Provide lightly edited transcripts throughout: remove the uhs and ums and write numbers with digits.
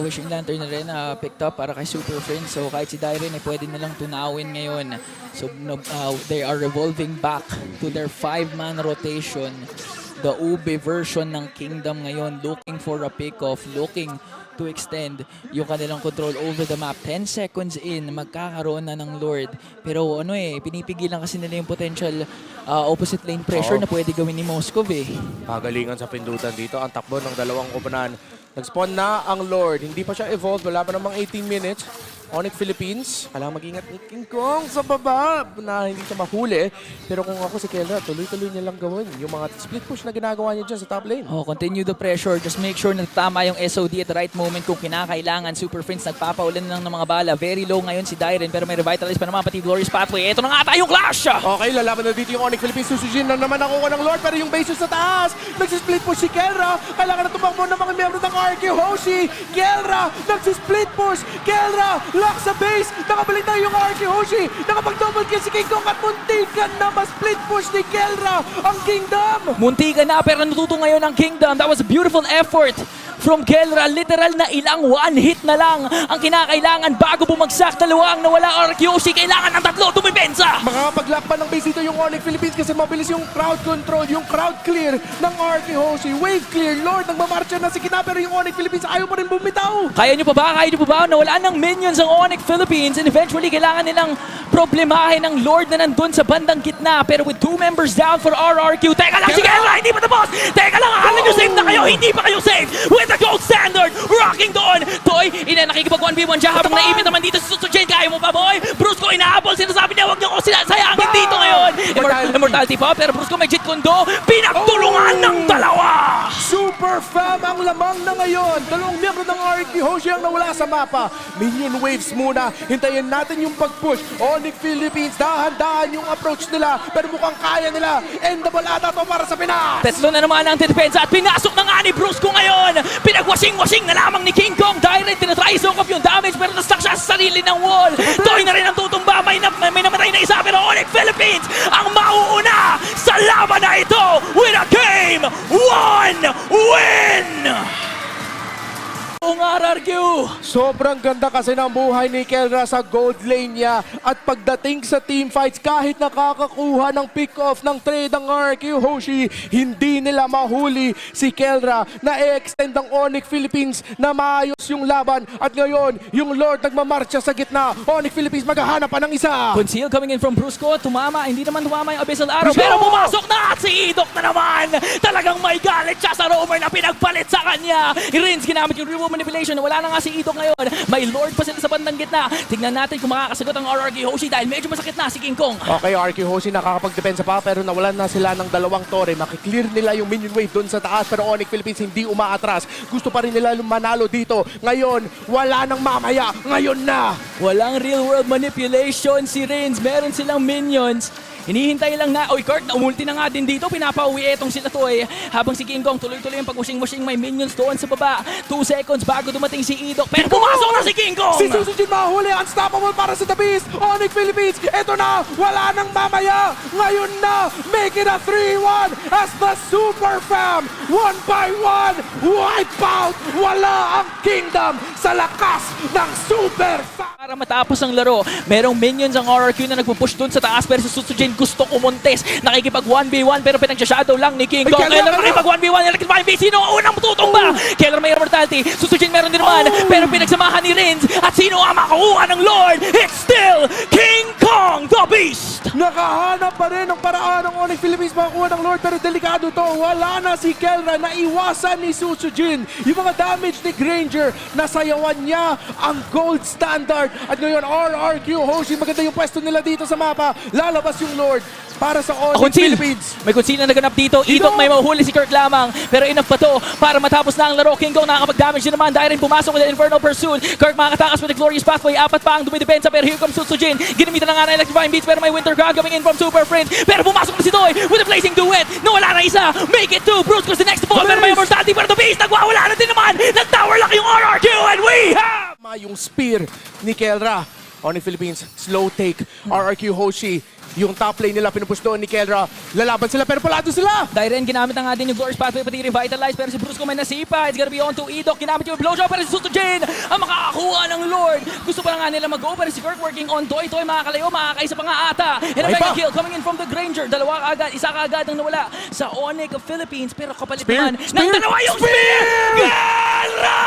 Wishing Lantern na rin na picked up para kay Super Friends. So kahit si Dairen ay pwede nilang tunawin ngayon. So they are revolving back to their 5-man rotation. The Ube version ng Kingdom ngayon, looking for a pick-off, looking to extend yung kanilang control over the map. 10 seconds in, magkakaroon na ng Lord. Pero pinipigilan kasi nila yung potential opposite lane pressure na pwede gawin ni Moskov eh. Pagalingan sa pindutan dito. Ang takbo ng dalawang openan. Nag-spawn na ang Lord. Hindi pa siya evolved. Wala pa namang 18 minutes. Onyx Philippines, kailangan mag-ingat ni King Kong sa baba na hindi siya mahuli. Pero kung ako si Kelra, tuloy-tuloy niya lang gawin yung mga split push na ginagawa niya dyan sa top lane. Continue the pressure. Just make sure na tama yung SOD at the right moment kung kinakailangan. Super Friends nagpapaulan lang ng mga bala. Very low ngayon si Dairen pero may revitalize pa naman pati Glorious Pathway. Ito na nga tayong clash! Okay, lalaban na dito yung Onyx Philippines. Susujin na naman nakuha ng Lord pero yung bases sa taas. Nagsisplit push si Kelra. Kailangan na tumakbo ng mga miyembro ng RQ Hoshi. Kelra nagsisplit push. Kelra lock sa base. Nakabalik tayo yung RQ Hoshi. Nakapag-double kill si King Kong at muntikan na ma-split push ni Kelra ang Kingdom. Muntikan na pero natuto ngayon ang Kingdom. That was a beautiful effort from Kelra. Literal na ilang one hit na lang ang kinakailangan bago bumagsak. Dalawa ang nawala RQC. Kailangan ng tatlo tumipensa. Makakapaglakpan ng base dito yung Onyx Philippines kasi mabilis yung crowd control, yung crowd clear ng RQ Hoshi. Wave clear. Lord, nagmamarcha na si Kina pero yung Onyx Philippines ayaw pa rin bumitaw. Kaya nyo pa ba? Kaya nyo pa ba? Nawala ng minions ang Onyx Philippines and eventually kailangan nilang problemahin ang Lord na nandun sa bandang gitna. Pero with 2 members down for RRQ. Teka lang si Kelra! Hindi pa tapos! Teka lang! Akala nyo safe na kayo! Hindi pa kayo safe! With the gold standard! Rocking doon! Toy, nakikipag 1v1 siya habang naipit naman dito si Sutsujin. Kaya mo pa, boy? Brusco, inahabol! Sinasabi niya, huwag niyo ko sayangin dito ngayon! Immortality pa, pero Brusco may Jeet Kundo. Pinagtulungan ng dalawa! Super fam ang lamang na ngayon. Dalawang miyembro ng RQ Hoshi ang nawala sa mapa. Minion waves muna. Hintayin natin yung pag-push. Onyx Philippines, dahan-dahan yung approach nila. Pero mukhang kaya nila. Endable ata to para sa Pinas. Tetlo na naman ang depensa at pinasok na nga ni Brusco ngayon. Pinagwashing-washing na lamang ni King Kong. Direct, tinatry soak off yung damage pero na-stuck siya sa sarili ng wall. Toy na rin ang tutumba. May namatay na isa pero Onyx Philippines ang mauuna sa laban na ito with a Game 1 win! Ang RRQ! Sobrang ganda kasi ng buhay ni Kelra sa gold lane niya. At pagdating sa team fights, kahit nakakakuha ng pick-off ng trade ang RQ Hoshi, hindi nila mahuli si Kelra na i-extend ang Onyx Philippines na maayos yung laban. At ngayon, yung Lord nagmamarcha sa gitna. Onyx Philippines maghahanap pa ng isa. Conceal coming in from Brusco. Tumama. Hindi naman tumama yung Abyssal Arrow. Pero pumasok na at si Idok na naman. Talagang may galit siya sa roamer na pinagpalit sa kanya. Rins ginamit yung reward manipulation. Wala na nga si Idok ngayon. May Lord pa sila sa bandang gitna. Tignan natin kung makakasagot ang RRQ Hoshi dahil medyo masakit na si King Kong. Okay, RQ Hoshi nakakapag-depensa pa pero nawalan na sila ng dalawang tore. Makiklear nila yung minion wave doon sa taas pero Onyx Philippines hindi umaatras. Gusto pa rin nila manalo dito. Ngayon, wala nang mamaya. Ngayon na! Walang real world manipulation si Rins. Meron silang minions. Hinihintay lang na, Kurt, umulti na nga din dito, pinapauwi etong sila to habang si King Kong tuloy-tuloy yung pag-washing-washing, may minions doon sa baba. 2 seconds bago dumating si Idok, pero pumasok na si King Kong! Si Susujin mahuli, unstoppable para sa The Beast. Onyx Philippines, eto na, wala nang mamaya. Ngayon na, make it a 3-1 as the Super Fam, 1 by 1, wipe out. Wala ang Kingdom sa lakas ng Super Fam. Para matapos ang laro, merong minions ang RRQ na nagpupush doon sa taas pero si Sutsujin gusto kumontes. Nakikipag 1v1 pero pinag-shadow lang ni King Kong. Keller nakikipag 1v1, electrifying base. Sino ang unang tutumba? Keller may immortality. Sutsujin meron din naman pero pinagsamahan ni Rins. At sino ang makukuha ng Lord? It's still King Kong, the Beast! Nakahanap pa rin ng paraan ng Onyx Philippines makakuha ng Lord pero delikado to. Wala na si Kelra, naiwasan ni Susujin. Yung mga damage ni Granger, nasayawan niya ang gold standard. At ngayon, RRQ Hoshi, maganda yung pwesto nila dito sa mapa. Lalabas yung Lord para sa Onyx Philippines. May conceal na naganap dito. Idok may mahuhuli si Kirk lamang. Pero enough pa to para matapos na ang laro. King Kong nakakapag-damage din naman. Dahil rin pumasok with the Infernal Pursuit. Kirk makakatakas with the Glorious Pathway. Apat pa ang dumidepensa. Pero here comes Sutsujin. Ginamitan na nga na Electrifying Beats. Pero may Winter God coming in from Super Friends. Pero pumasok na si Toy with the Blazing Duet. Nawala na isa. Make it 2. Bruce goes the next ball. Pero may immortality. Pero the Beast nagwawala na din naman. Nag-tower lock yung RRQ. And we have... Yung spear ni Kelra. Onyx Philippines, slow take. RRQ Hoshi, yung top lane nila pinupush doon ni Kelra. Lalaban sila pero palado sila! Dairen, ginamit na nga din yung Glorious Pathway, pati revitalize, pero si Brusco may nasipa. It's gonna be on to Edok. Ginamit yung blowjob, pero si Susto Jane ang makakakuha ng Lord. Gusto pa na nga nila mag-go, pero si Kirk working on Toy. Toy makakalayo, makakaisa pa nga ata. And a Ay mega pa! kill coming in from the Granger. Dalawa kaagad, isa kaagad ang nawala sa Onyx Philippines, pero kapalit Spear! naman ng Spear! dalawa yung Spear! Spear! Gerra!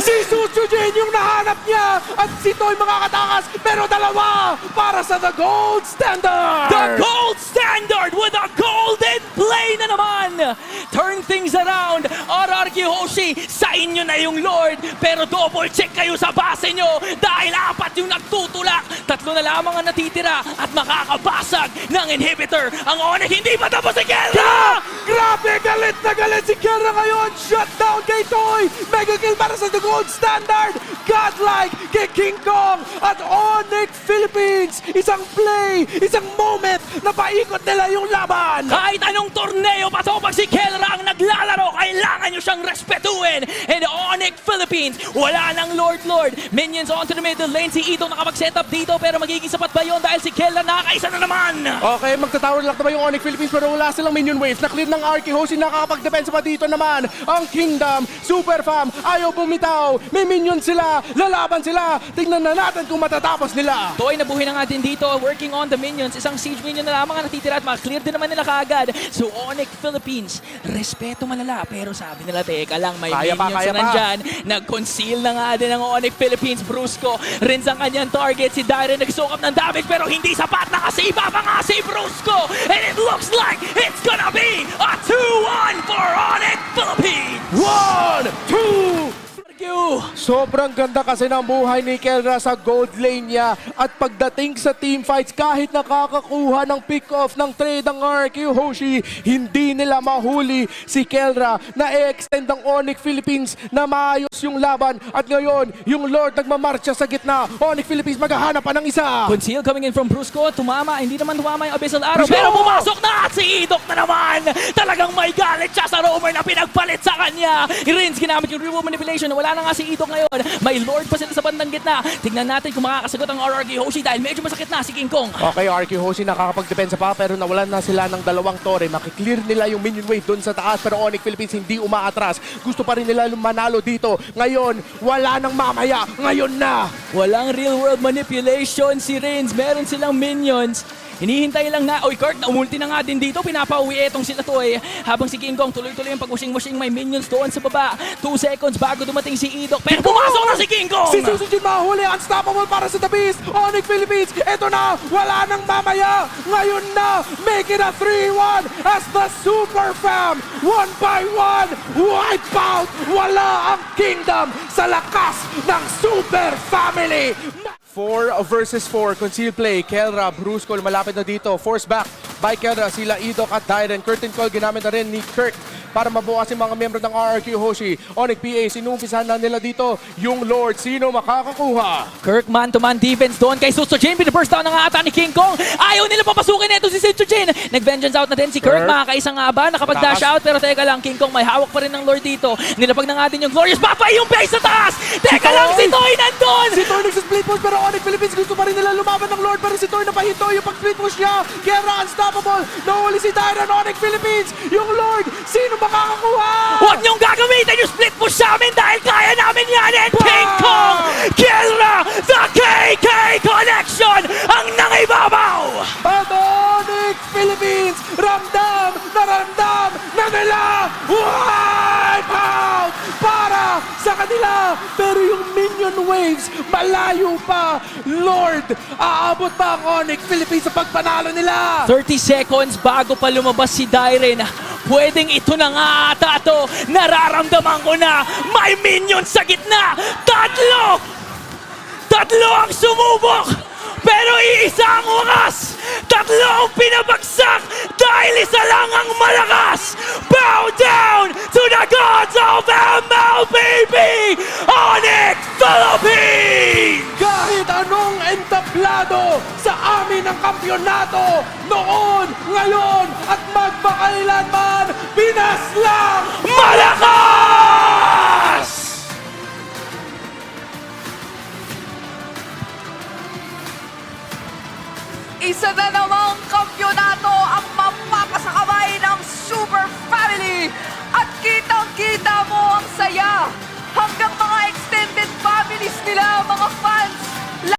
Si Sucho Jin yung nahanap niya at si Toy makakatakas pero dalawa para sa The Gold Standard! The gold standard with a golden play na naman! Turn things around! RRQ Hoshi, sa inyo na yung Lord, pero double check kayo sa base nyo dahil 4 yung nagtutulak, 3 na lamang ang natitira at makakabasag ng inhibitor. Ang Onyx hindi pa tapos si Kelra! Grabe, galit na galit si Kelra ngayon! Shutdown kay Toy! Mega kill para sa The Gold Standard! Godlike kay King Kong at Onyx Philippines! Isang play, isang moment na paikot nila yung laban! Kahit anong torneo pa to, pag si Kelra ang naglalaro, kailangan nyo siyang respetuhin. And Onyx Philippines, wala nang Lord. Minions onto the middle lane. Si Idong nakapag-set up dito, pero magiging sapat ba yun dahil si Kelra nakakaisa na naman? Okay, magtatower lock naman yung Onyx Philippines pero wala silang minion waves. Na-clear ng RK Hoshi, nakakapag-depensa pa dito naman. Ang Kingdom, Super Fam, ayaw bumitaw. May minion sila, lalaban sila. Tingnan na natin kung matatapos nila. Toy, nabuhay na nga din dito, working on the minions. Isang siege minion na lamang ang natitira at makaklear din naman nila kaagad. So Onyx Philippines, respeto malala. Pero sabi nila, teka lang, may Kaya pa, minions kaya na pa. nandyan. Nag-conceal na nga din ang Onyx Philippines. Brusco, rin sa kanyang target. Si Dairen nagsukap ng damage pero hindi sapat. Nakasiba pa nga si Brusco. And it looks like it's gonna be a 2-1 for Onyx Philippines. 1, 2, Argue. sobrang ganda kasi ng buhay ni Kelra sa gold lane niya at pagdating sa team fights kahit nakakakuha ng pick-off ng trade ang RQ Hoshi, hindi nila mahuli si Kelra na i-extend ang Onyx Philippines na maayos yung laban at ngayon yung Lord nagmamarcha sa gitna. Onyx Philippines maghahanap pa ng isa. Conceal coming in from Brusco. Tumama. Hindi naman tumama yung Abyssal Arrow. Brusco! Pero pumasok na at si Idok na naman. Talagang may galit siya sa rover na pinagpalit sa kanya. Rins ginamit yung remote manipulation. Wala na nga si Idok ngayon. May Lord pa sila sa bandang gitna. Tignan natin kung makakasagot ang RRQ Hoshi dahil medyo masakit na si King Kong. Okay, RQ Hoshi nakakapag-depensa pa pero nawalan na sila ng 2 tore. Makiklear nila yung minion wave doon sa taas pero Onyx Philippines hindi umaatras. Gusto pa rin nila manalo dito. Ngayon, wala nang mamaya. Ngayon na! Walang real world manipulation si Rins. Meron silang minions. Hinihintay lang na, oy Kurt, naumulti na nga din dito, pinapauwi etong sila to eh. Habang si King Kong tuloy-tuloy yung pag-washing-washing, may minions doon sa baba. 2 seconds bago dumating si Idok, pero pumasok na si King Kong! Si Susujin mahuli, unstoppable para sa The Beast. Onyx Philippines, eto na, wala nang mamaya. Ngayon na, make it a 3-1 as the Super Fam, 1 by 1, wipe out. Wala ang Kingdom sa lakas ng Super Family. 4 versus 4, conceal play. Kelra, Brusco, malapit na dito. Force back by Kelra, sila Idok at Dairen. Curtain call, ginamit na rin ni Kirk para mabukas yung mga membro ng RRQ Hoshi. Onyx PA, sinumpisahan na nila dito yung Lord. Sino makakakuha? Kirk man-to-man defense doon kay Susto Jane. Pinaburst down na nga ata ni King Kong. Ayaw nila papasukin ito si Susto Jane. Nag-vengeance out na din si Kirk. Kirk. Makakaisa nga ba? Nakapag-dash out. Pero teka lang, King Kong may hawak pa rin ng Lord dito. Nilapag na nga din yung Glorious Pathway yung base sa taas. Teka lang, si Toy nandun! Si Toy nagsa-split push pero Onyx Philippines gusto pa rin nila lumaban ng Lord pero si Toy napahinto yung pag-split push niya. Kelra unstoppable. Nahuli si Dairen. Onyx Philippines. Yung Lord. Sino makakakuha? Huwag niyong gagamitin yung split push sa amin dahil kaya namin yan. And King Kong, Kelra, the KK Connection ang nangibabaw! At Onyx Philippines, ramdam na nila, wipe out para sa kanila. Pero yung minion waves, malayo pa. Lord, aabot pa ang Onyx Philippines sa pagpanalo nila. 30 seconds bago pa lumabas si Dairen. Pwedeng ito na nga ata to. Nararamdaman ko na may minion sa gitna. Tatlo ang sumubok. Pero iisa ang wakas. 3 ang pinabagsak dahil isa lang ang malakas. Bow down to the gods of MLBB! Onyx Philippines! Kahit anong entablado sa amin ang kampyonato, noon, ngayon, at magpakailanman, Pinas lang! Malakas! isa na namang kampyonato ang mapapasakamay ng Super Family. At kitang-kita mo ang saya. Hanggang mga extended families nila